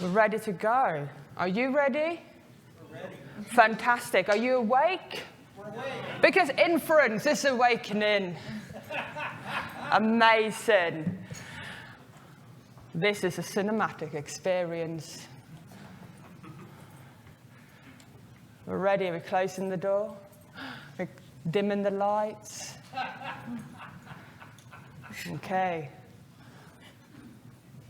We're ready to go. Are you ready? We're ready. Fantastic. Are you awake? We're awake. Because inference is awakening. Amazing. This is a cinematic experience. We're ready. We're closing the door. We're dimming the lights. Okay.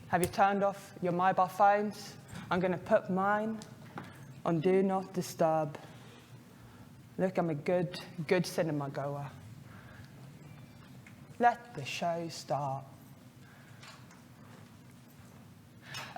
Have you turned off your mobile phones? I'm going to put mine on Do Not Disturb. Look, I'm a good cinema goer. Let the show start.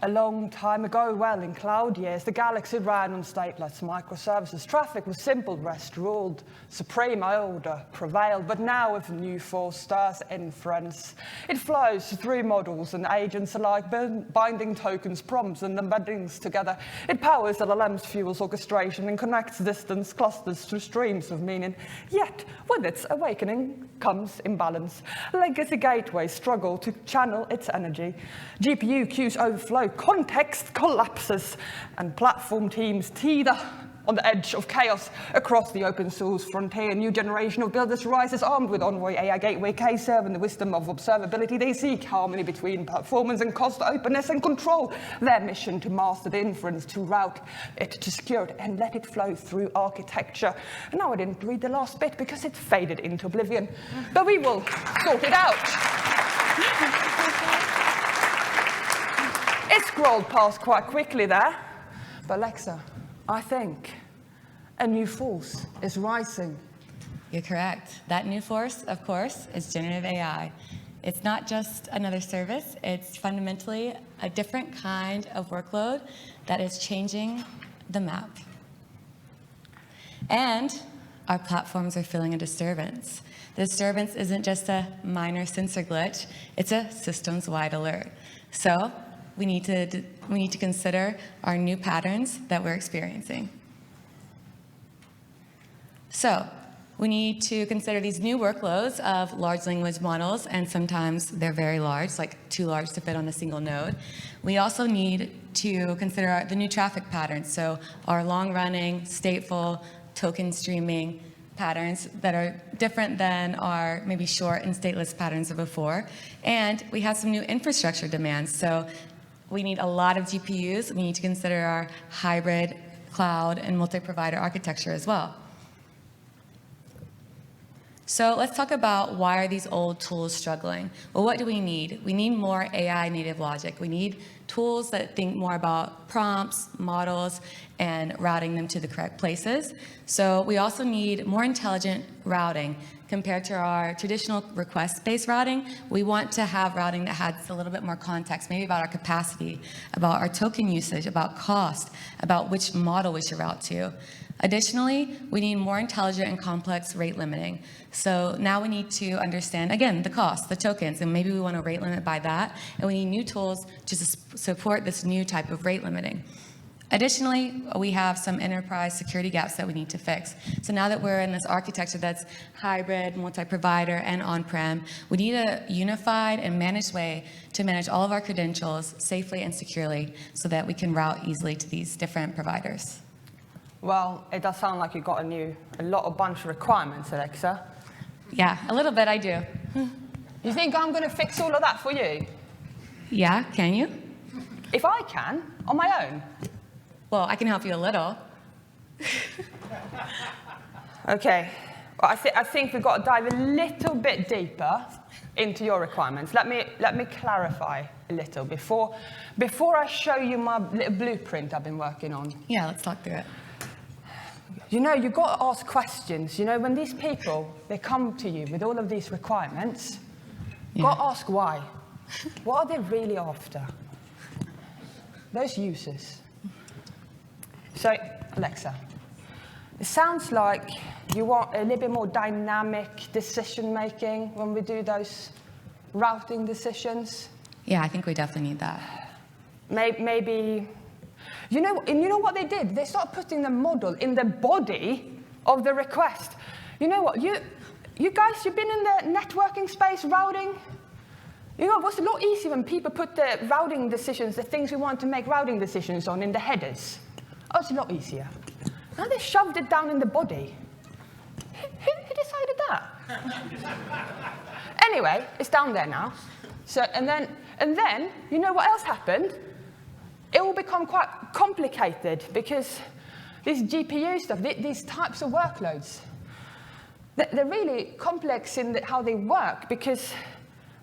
A long time ago, well, in cloud years, the galaxy ran on stateless microservices. Traffic was simple, rest ruled, supreme order prevailed. But now, with new force stirs inference, it flows through models and agents alike, binding tokens, prompts, and embeddings together. It powers LLMs, fuels orchestration, and connects distance clusters through streams of meaning. Yet, with its awakening comes imbalance. Legacy gateways struggle to channel its energy. GPU queues overflow. Context collapses, and platform teams teeter on the edge of chaos across the open source frontier. A new generation of builders rises armed with Envoy AI Gateway, KServe, and the wisdom of observability. They seek harmony between performance and cost, openness and control. Their mission to master the inference, to route it, to secure it, and let it flow through architecture. And now I didn't read the last bit because it faded into oblivion, but we will sort it out. It scrolled past quite quickly there. But Alexa, I think a new force is rising. You're correct. That new force, of course, is generative AI. It's not just another service. It's fundamentally a different kind of workload that is changing the map. And our platforms are feeling a disturbance. The disturbance isn't just a minor sensor glitch. It's a systems-wide alert. So we need to consider our new patterns that we're experiencing. So we need to consider these new workloads of large language models, and sometimes they're very large, like too large to fit on a single node. We also need to consider the new traffic patterns, so our long-running, stateful, token streaming patterns that are different than our maybe short and stateless patterns of before. And we have some new infrastructure demands. So we need a lot of GPUs. We need to consider our hybrid cloud and multi-provider architecture as well. So let's talk about why are these old tools struggling? Well, what do we need? We need more AI native logic. We need tools that think more about prompts, models, and routing them to the correct places. So we also need more intelligent routing. Compared to our traditional request-based routing, we want to have routing that has a little bit more context, maybe about our capacity, about our token usage, about cost, about which model we should route to. Additionally, we need more intelligent and complex rate limiting. So now we need to understand, again, the cost, the tokens, and maybe we want to rate limit by that, and we need new tools to support this new type of rate limiting. Additionally, we have some enterprise security gaps that we need to fix. So now that we're in this architecture that's hybrid, multi-provider, and on-prem, we need a unified and managed way to manage all of our credentials safely and securely so that we can route easily to these different providers. Well, it does sound like you've got a bunch of requirements, Alexa. Yeah, a little bit I do. You think I'm going to fix all of that for you? Yeah, can you? If I can, on my own. Well, I can help you a little. Okay. Well, I think we've got to dive a little bit deeper into your requirements. Let me clarify a little before I show you my little blueprint I've been working on. Yeah, let's talk through it. You know, you've got to ask questions. You know, when these people, they come to you with all of these requirements, you've got to ask why. What are they really after? Those users. So, Alexa, it sounds like you want a little bit more dynamic decision-making when we do those routing decisions. Yeah, I think we definitely need that. Maybe, you know what they did? They started putting the model in the body of the request. You know what? You guys, you've been in the networking space routing. You know, it was a lot easier when people put the routing decisions, the things we want to make routing decisions on, in the headers. Oh, it's a lot easier. Now they shoved it down in the body. Who decided that? Anyway, it's down there now. So, and then, you know what else happened? It will become quite complicated because this GPU stuff, these types of workloads, they're really complex in how they work because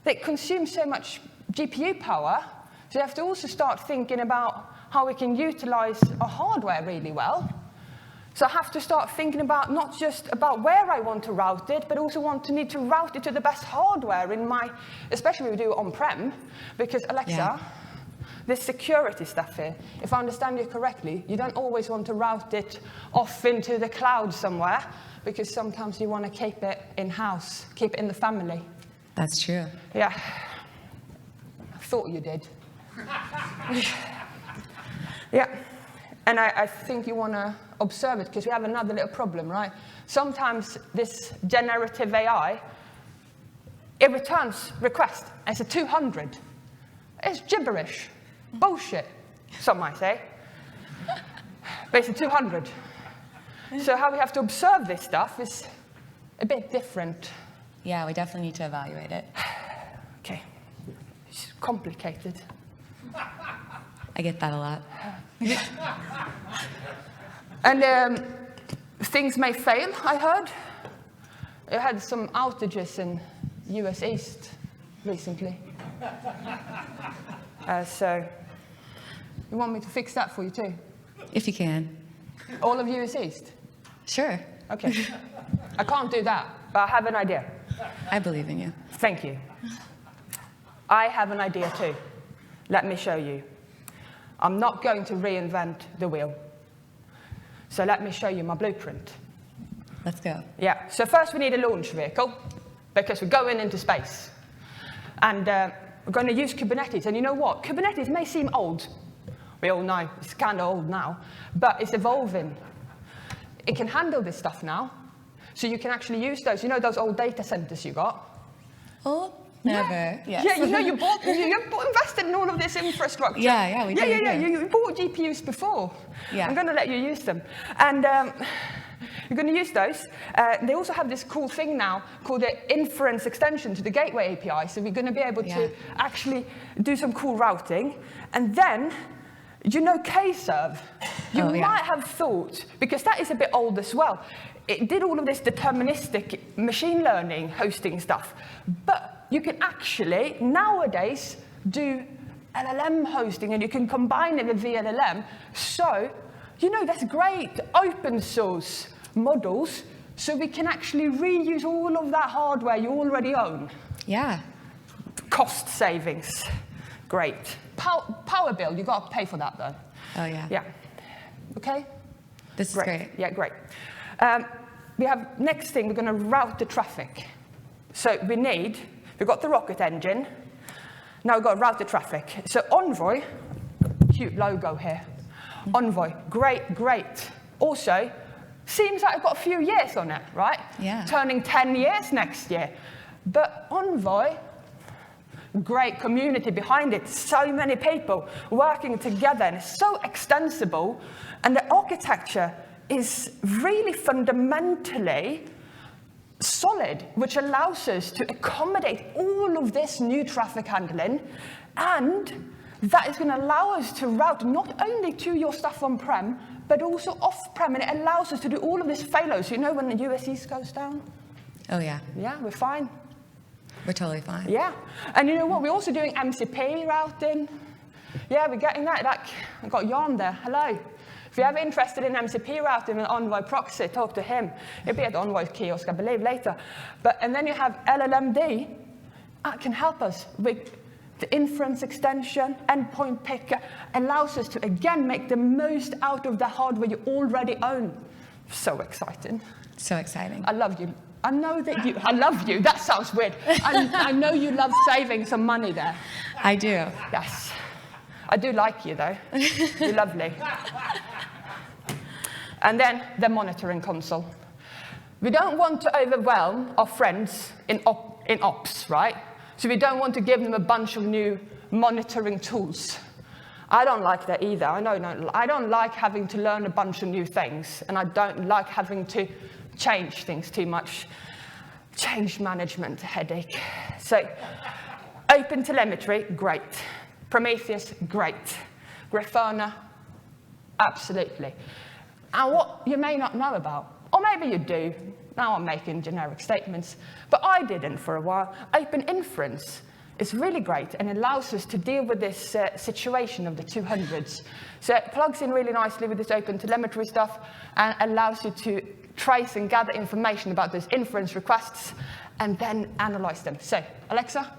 they consume so much GPU power. So you have to also start thinking about how we can utilize our hardware really well. So I have to start thinking about not just about where I want to route it, but also need to route it to the best hardware in my, especially if we do it on-prem, because Alexa, this security stuff here, if I understand you correctly, you don't always want to route it off into the cloud somewhere, because sometimes you want to keep it in-house, keep it in the family. That's true. Yeah. I thought you did. Yeah. And I think you want to observe it, because we have another little problem, right? Sometimes this generative AI, it returns request, and it's a 200. It's gibberish, bullshit, some might say. But it's a 200. So how we have to observe this stuff is a bit different. Yeah, we definitely need to evaluate it. Okay. It's complicated. I get that a lot. And things may fail, I heard. I had some outages in US East recently. So you want me to fix that for you too? If you can. All of US East? Sure. Okay. I can't do that, but I have an idea. I believe in you. Thank you. I have an idea too. Let me show you. I'm not going to reinvent the wheel. So let me show you my blueprint. Let's go. Yeah, so first we need a launch vehicle, because we're going into space. And we're going to use Kubernetes. And you know what? Kubernetes may seem old. We all know it's kind of old now, but it's evolving. It can handle this stuff now. So you can actually use those. You know those old data centers you got? Oh, never. Yeah, Yes. yeah, you know you invested in all of this infrastructure. Yeah, we did. Yeah. You bought GPUs before. Yeah. I'm going to let you use them. And you're going to use those. They also have this cool thing now called the Inference extension to the Gateway API. So we're going to be able to actually do some cool routing. And then, you know KServe? You might have thought, because that is a bit old as well, it did all of this deterministic machine learning hosting stuff. But you can actually, nowadays, do LLM hosting, and you can combine it with VLLM. So, you know, that's great open source models, so we can actually reuse all of that hardware you already own. Yeah. Cost savings. Great. Power bill, you got to pay for that, though. Oh, yeah. Yeah. Okay? This is great. Yeah, great. We have, next thing, we're going to route the traffic. So we've got the rocket engine. Now we've got to route the traffic. So Envoy, cute logo here. Envoy, great. Also, seems like I've got a few years on it, right? Yeah. Turning 10 years next year. But Envoy, great community behind it. So many people working together, and it's so extensible. And the architecture is really fundamentally solid, which allows us to accommodate all of this new traffic handling, and that is going to allow us to route not only to your stuff on-prem, but also off-prem, and it allows us to do all of this failover. You know when the US East goes down? Oh, yeah. Yeah, we're fine. We're totally fine. Yeah, and you know what? We're also doing MCP routing. Yeah, we're getting that. I've got Jan there. Hello. If you're ever interested in MCP routing and Envoy proxy, talk to him. He'll be at the Envoy kiosk, I believe, later. And then you have LLMD. That can help us with the inference extension, endpoint picker, allows us to, again, make the most out of the hardware you already own. So exciting. So exciting. I love you. I know that you, I love you. That sounds weird. I know you love saving some money there. I do. Yes. I do like you, though. You're lovely. And then the monitoring console. We don't want to overwhelm our friends in ops, right? So we don't want to give them a bunch of new monitoring tools. I don't like that either. I don't like having to learn a bunch of new things, and I don't like having to change things too much. Change management, headache. So, open telemetry, great. Prometheus, great. Grafana, absolutely. And what you may not know about, or maybe you do, now I'm making generic statements, but I didn't for a while, Open Inference is really great and allows us to deal with this situation of the 200s. So it plugs in really nicely with this open telemetry stuff and allows you to trace and gather information about those inference requests and then analyze them. So, Alexa,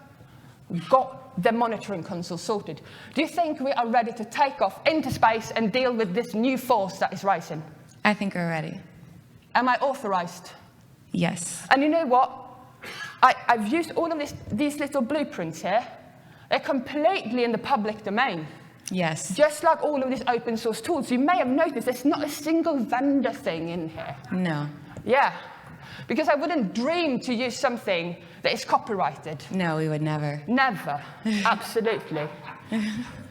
we've got the monitoring console sorted. Do you think we are ready to take off into space and deal with this new force that is rising? I think we're ready. Am I authorized? Yes. And you know what? I've used all of these little blueprints here. They're completely in the public domain. Yes. Just like all of these open source tools. You may have noticed there's not a single vendor thing in here. No. Yeah. Because I wouldn't dream to use something that is copyrighted. No, we would never. Never. Absolutely.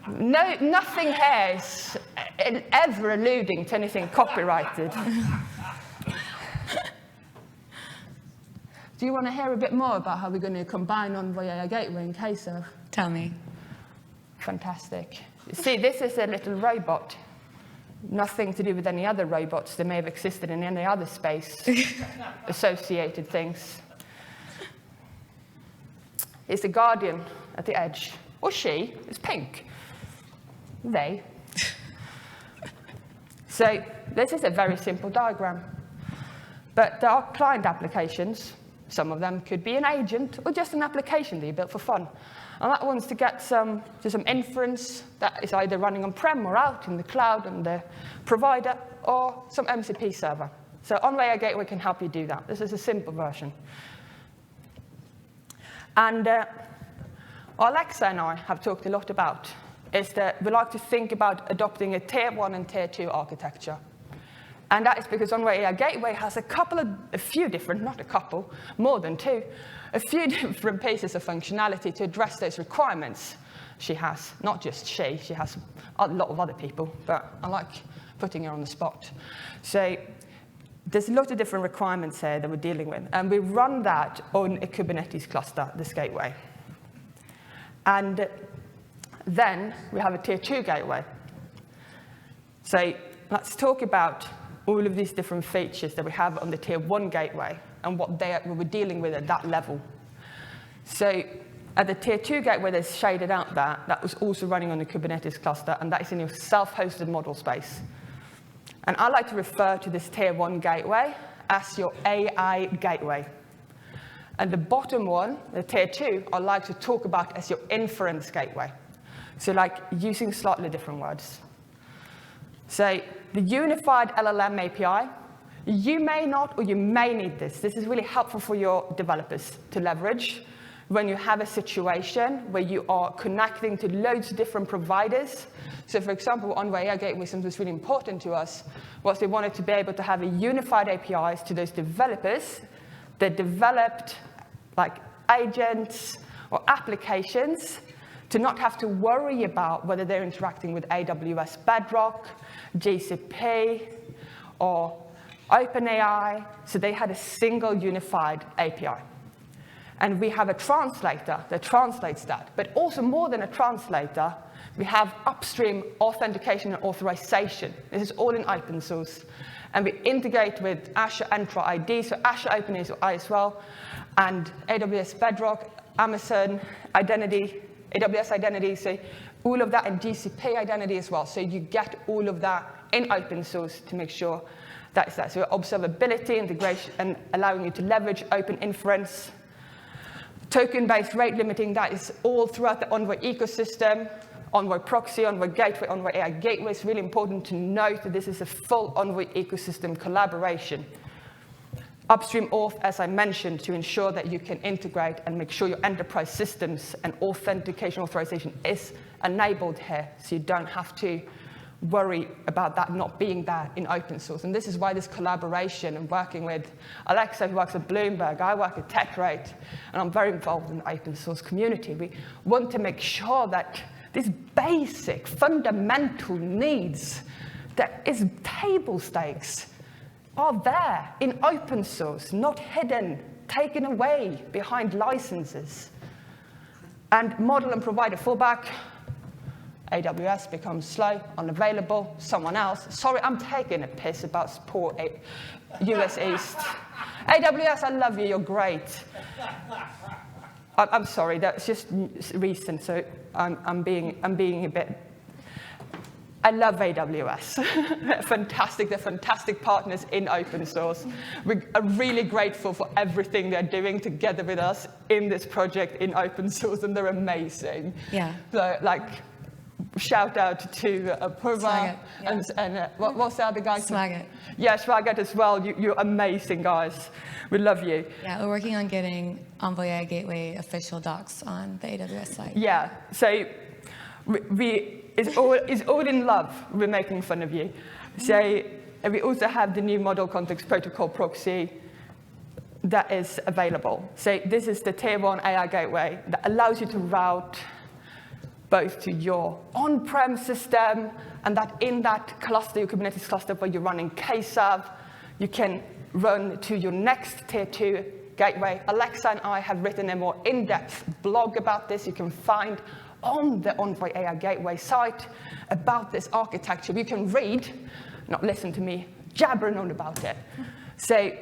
No, nothing here is ever alluding to anything copyrighted. Do you want to hear a bit more about how we're going to combine Envoy AI Gateway and KServe? Tell me. Fantastic. See, this is a little robot. Nothing to do with any other robots that may have existed in any other space associated things. It's the guardian at the edge. Or she. It's pink. They. So this is a very simple diagram. But there are client applications. Some of them could be an agent or just an application that you built for fun. And that wants to get some inference that is either running on-prem or out in the cloud on the provider or some MCP server. So Envoy AI Gateway can help you do that. This is a simple version. And Alexa and I have talked a lot about is that we like to think about adopting a tier 1 and tier 2 architecture. And that is because Envoy AI Gateway has a few different, not a couple, more than two, a few different pieces of functionality to address those requirements she has. Not just she has a lot of other people, but I like putting her on the spot. So there's a lot of different requirements here that we're dealing with, and we run that on a Kubernetes cluster, this gateway. And then we have a tier 2 gateway. So let's talk about all of these different features that we have on the tier 1 gateway and what we're dealing with at that level. So at the tier 2 gateway, there's shaded out that was also running on the Kubernetes cluster, and that is in your self-hosted model space. And I like to refer to this tier 1 gateway as your AI gateway. And the bottom one, the tier 2, I like to talk about as your inference gateway. So like using slightly different words. So the unified LLM API, you may not or you may need this. This is really helpful for your developers to leverage when you have a situation where you are connecting to loads of different providers. So for example, Envoy AI Gateway, something that's really important to us was they wanted to be able to have a unified APIs to those developers that developed like agents or applications to not have to worry about whether they're interacting with AWS Bedrock, GCP, or OpenAI. So they had a single unified API. And we have a translator that translates that. But also more than a translator, we have upstream authentication and authorization. This is all in open source. And we integrate with Azure Entra ID, so Azure OpenAI as well, and AWS Bedrock, Amazon Identity, AWS Identity, so all of that, and GCP Identity as well. So you get all of that in open source to make sure that is that. So observability, integration, and allowing you to leverage open inference. Token-based rate limiting, that is all throughout the Envoy ecosystem. Envoy Proxy, Envoy Gateway, Envoy AI Gateway. It's really important to note that this is a full Envoy ecosystem collaboration. Upstream auth, as I mentioned, to ensure that you can integrate and make sure your enterprise systems and authentication authorization is enabled here, so you don't have to worry about that not being there in open source. And this is why this collaboration and working with Alexa, who works at Bloomberg, I work at Tetrate, and I'm very involved in the open source community. We want to make sure that these basic, fundamental needs that is table stakes are there in open source, not hidden, taken away behind licenses. And model and provider fallback, AWS becomes slow, unavailable, someone else. Sorry, I'm taking a piss about support US East. AWS, I love you, you're great. I'm sorry, that's just recent, so I'm being a bit. I love AWS. They're fantastic partners in open source. We are really grateful for everything they're doing together with us in this project in open source, and they're amazing. Yeah. So, shout out to Purva and what's the other guy? Swagit. Yeah, Swagit as well. You're amazing, guys. We love you. Yeah, we're working on getting Envoy AI Gateway official docs on the AWS site. Yeah, so it's all in love. We're making fun of you. So we also have the new model context protocol proxy that is available. So this is the tier 1 AI gateway that allows you to route both to your on-prem system, and that in that cluster, your Kubernetes cluster where you're running KServe, you can run to your next tier 2 gateway. Alexa and I have written a more in-depth blog about this. You can find on the Envoy AI Gateway site about this architecture. You can read, not listen to me jabbering on about it. So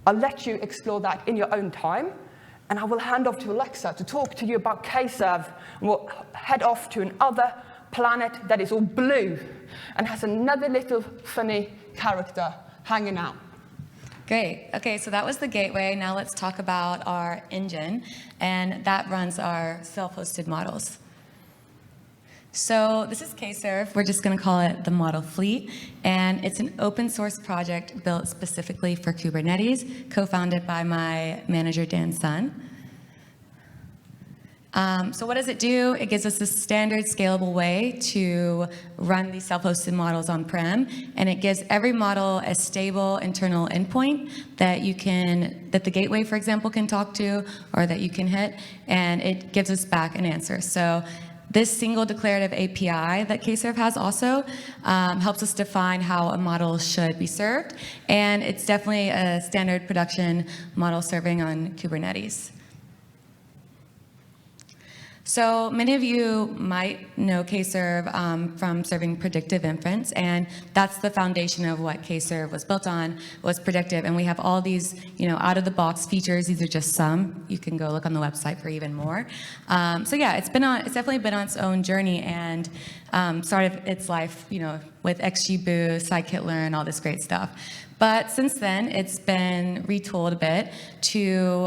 I'll let you explore that in your own time. And I will hand off to Alexa to talk to you about KServe. And we'll head off to another planet that is all blue and has another little funny character hanging out. Great. OK, so that was the gateway. Now let's talk about our engine. And that runs our self-hosted models. So this is KServe. We're just going to call it the model fleet. And it's an open source project built specifically for Kubernetes, co-founded by my manager, Dan Sun. So what does it do? It gives us a standard scalable way to run these self-hosted models on-prem, and it gives every model a stable internal endpoint that the gateway, for example, can talk to, or that you can hit, and it gives us back an answer. So this single declarative API that KServe has also helps us define how a model should be served, and it's definitely a standard production model serving on Kubernetes. So many of you might know KServe from serving predictive inference, and that's the foundation of what KServe was built on, was predictive. And we have all these, out-of-the-box features. These are just some. You can go look on the website for even more. So yeah, it's definitely been on its own journey, and started its life, with XGBoost, scikit-learn, all this great stuff. But since then, it's been retooled a bit to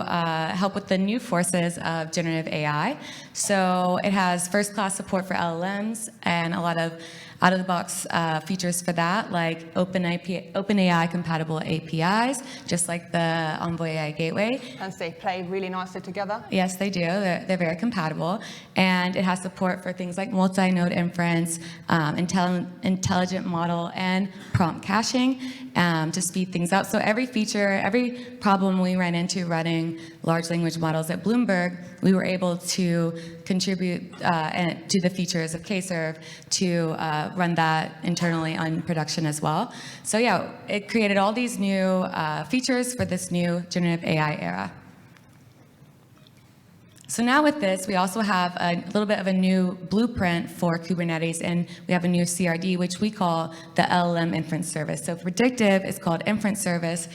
help with the new forces of generative AI. So it has first-class support for LLMs and a lot of out-of-the-box features for that, like OpenAI-compatible APIs, just like the Envoy AI Gateway. And they play really nicely together? Yes, they do. They're very compatible. And it has support for things like multi-node inference, intelligent model, and prompt caching to speed things up. So every feature, every problem we ran into running large language models at Bloomberg, we were able to contribute to the features of KServe to run that internally on production as well. So yeah, it created all these new features for this new generative AI era. So now with this, we also have a little bit of a new blueprint for Kubernetes, and we have a new CRD, which we call the LLM Inference Service. So predictive is called Inference Service.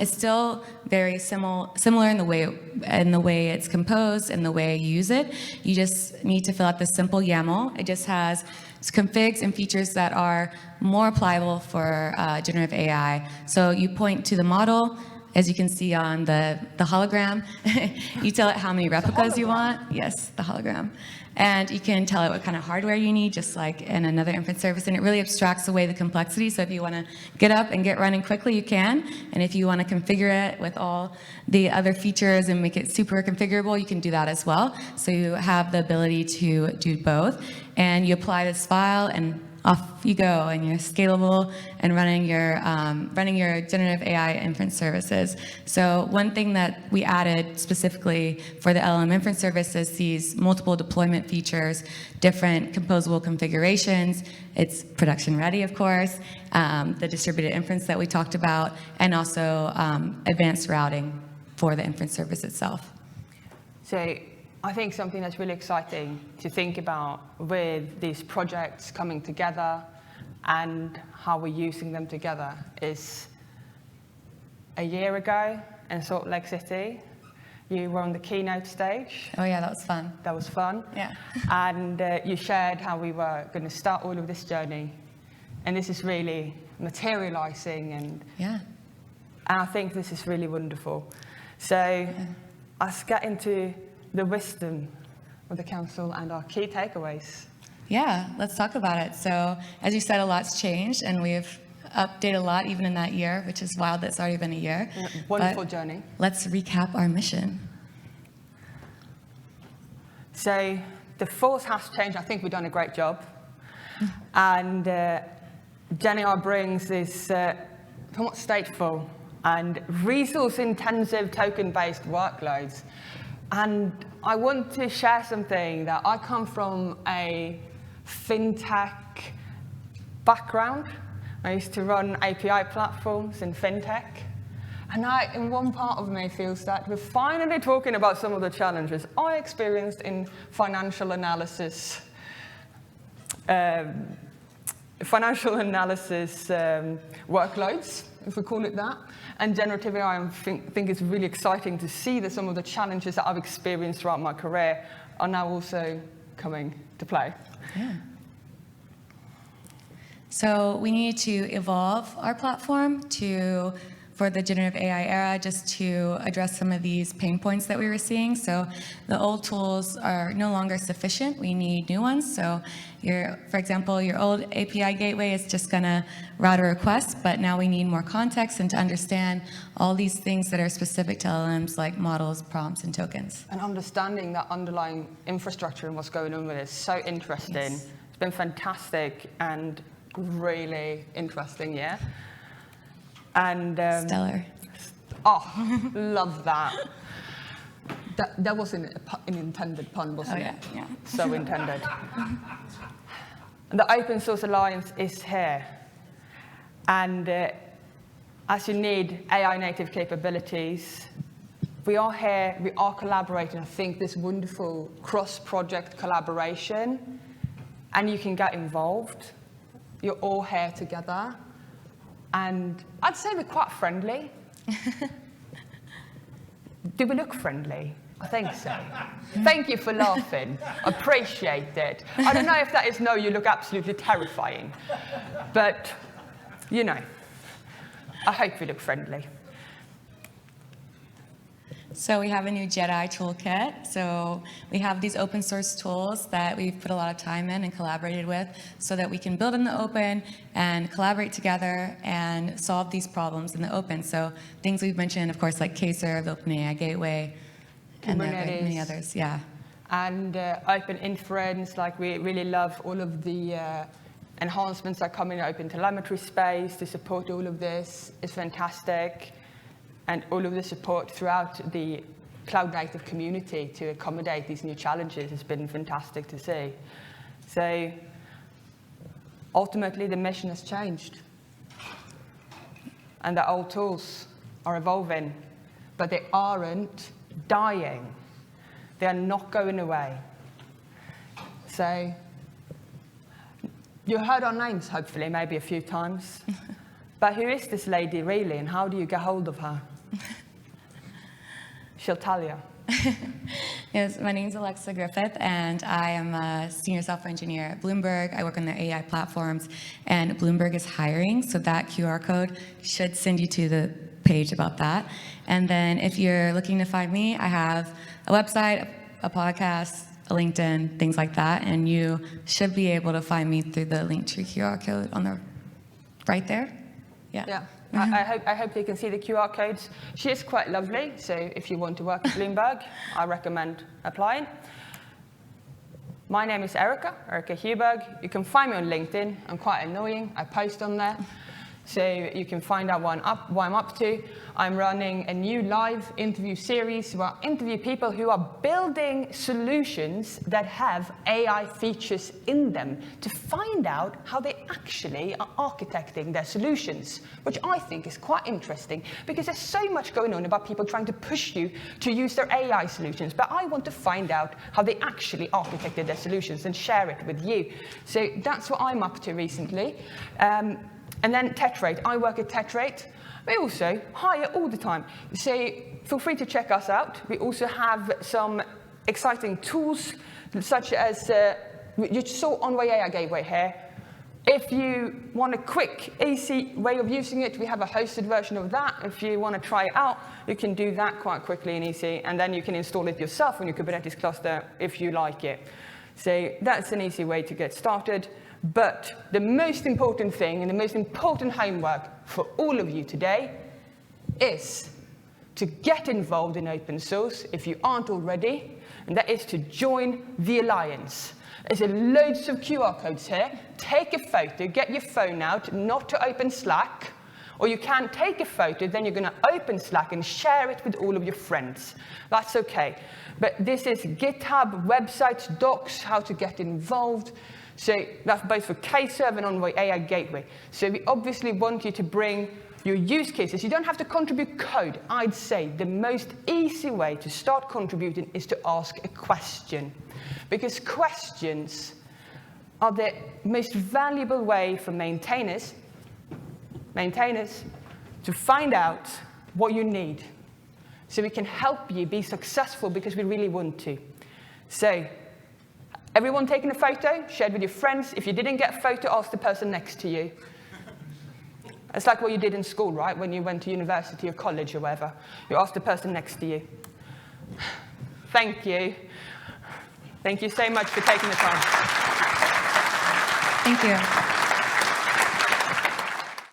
It's still very similar in the way it's composed and the way you use it. You just need to fill out this simple YAML. It just has configs and features that are more applicable for generative AI. So you point to the model. As you can see on the hologram, you tell it how many replicas you want. Yes, the hologram. And you can tell it what kind of hardware you need, just like in another inference service. And it really abstracts away the complexity. So if you want to get up and get running quickly, you can. And if you want to configure it with all the other features and make it super configurable, you can do that as well. So you have the ability to do both. And you apply this file, and off you go, and you're scalable and running your generative AI inference services. So one thing that we added specifically for the LLM inference service is these multiple deployment features, different composable configurations. It's production ready, of course, the distributed inference that we talked about, and also advanced routing for the inference service itself. So I think something that's really exciting to think about with these projects coming together and how we're using them together is a year ago in Salt Lake City, you were on the keynote stage. Oh yeah, that was fun. That was fun. Yeah. And you shared how we were going to start all of this journey. And this is really materializing. And I think this is really wonderful. So let's get into the wisdom of the council and our key takeaways. Yeah, let's talk about it. So, as you said, a lot's changed, and we've updated a lot even in that year, which is wild that it's already been a year. Yeah, wonderful journey. Let's recap our mission. So, the force has changed. I think we've done a great job. And GenAI brings this somewhat stateful and resource-intensive token-based workloads. And I want to share something that I come from a fintech background. I used to run API platforms in fintech. And in one part of me feels that we're finally talking about some of the challenges I experienced in financial analysis workloads, if we call it that. And generative AI, I think it's really exciting to see that some of the challenges that I've experienced throughout my career are now also coming to play. Yeah. So we need to evolve our platform for the generative AI era, just to address some of these pain points that we were seeing. So the old tools are no longer sufficient. We need new ones. So for example, your old API gateway is just going to route a request, but now we need more context and to understand all these things that are specific to LLMs, like models, prompts, and tokens. And understanding that underlying infrastructure and what's going on with it is so interesting. Yes. It's been fantastic and really interesting, yeah. And stellar. Oh, love that. That wasn't an intended pun, wasn't it? Yeah. So intended. And the Open Source Alliance is here. And as you need AI native capabilities, we are here, we are collaborating. I think this wonderful cross-project collaboration, and you can get involved. You're all here together. And I'd say we're quite friendly. Do we look friendly? I think so. Thank you for laughing. Appreciate it. I don't know if that is no, you look absolutely terrifying. But, you know, I hope we look friendly. So we have a new GenAI toolkit. So we have these open source tools that we've put a lot of time in and collaborated with so that we can build in the open and collaborate together and solve these problems in the open. So things we've mentioned, of course, like KServe, the Open AI Gateway, and many others, yeah. And Open Inference, like we really love all of the enhancements that come in the open telemetry space to support all of this. It's fantastic. And all of the support throughout the cloud-native community to accommodate these new challenges has been fantastic to see. So ultimately, the mission has changed. And the old tools are evolving, but they aren't dying. They are not going away. So you heard our names, hopefully, maybe a few times. But who is this lady really, and how do you get hold of her? She'll tell you. Yes, my name is Alexa Griffith, and I am a senior software engineer at Bloomberg. I work on their AI platforms, and Bloomberg is hiring, so that QR code should send you to the page about that. And then if you're looking to find me, I have a website, a podcast, a LinkedIn, things like that, and you should be able to find me through the Linktree QR code on the right there. Yeah. Mm-hmm. I hope you can see the QR codes. She is quite lovely, so if you want to work at Bloomberg, I recommend applying. My name is Erica Hughberg. You can find me on LinkedIn. I'm quite annoying. I post on there. So you can find out what I'm up to. I'm running a new live interview series where I interview people who are building solutions that have AI features in them to find out how they actually are architecting their solutions, which I think is quite interesting because there's so much going on about people trying to push you to use their AI solutions, but I want to find out how they actually architected their solutions and share it with you. So that's what I'm up to recently. And then Tetrate. I work at Tetrate. We also hire all the time. So feel free to check us out. We also have some exciting tools, such as you saw Envoy AI Gateway here. If you want a quick, easy way of using it, we have a hosted version of that. If you want to try it out, you can do that quite quickly and easy, and then you can install it yourself on your Kubernetes cluster if you like it. So that's an easy way to get started. But the most important thing and the most important homework for all of you today is to get involved in open source if you aren't already, and that is to join the Alliance. There's loads of QR codes here. Take a photo, get your phone out, not to open Slack, or you can take a photo, then you're going to open Slack and share it with all of your friends. That's okay. But this is GitHub, websites, docs, how to get involved. So that's both for KServe and Envoy AI Gateway. So we obviously want you to bring your use cases. You don't have to contribute code. I'd say the most easy way to start contributing is to ask a question, because questions are the most valuable way for maintainers to find out what you need, so we can help you be successful, because we really want to. So everyone taking a photo, shared with your friends. If you didn't get a photo, ask the person next to you. It's like what you did in school, right? When you went to university or college or whatever. You asked the person next to you. Thank you. Thank you so much for taking the time. Thank you.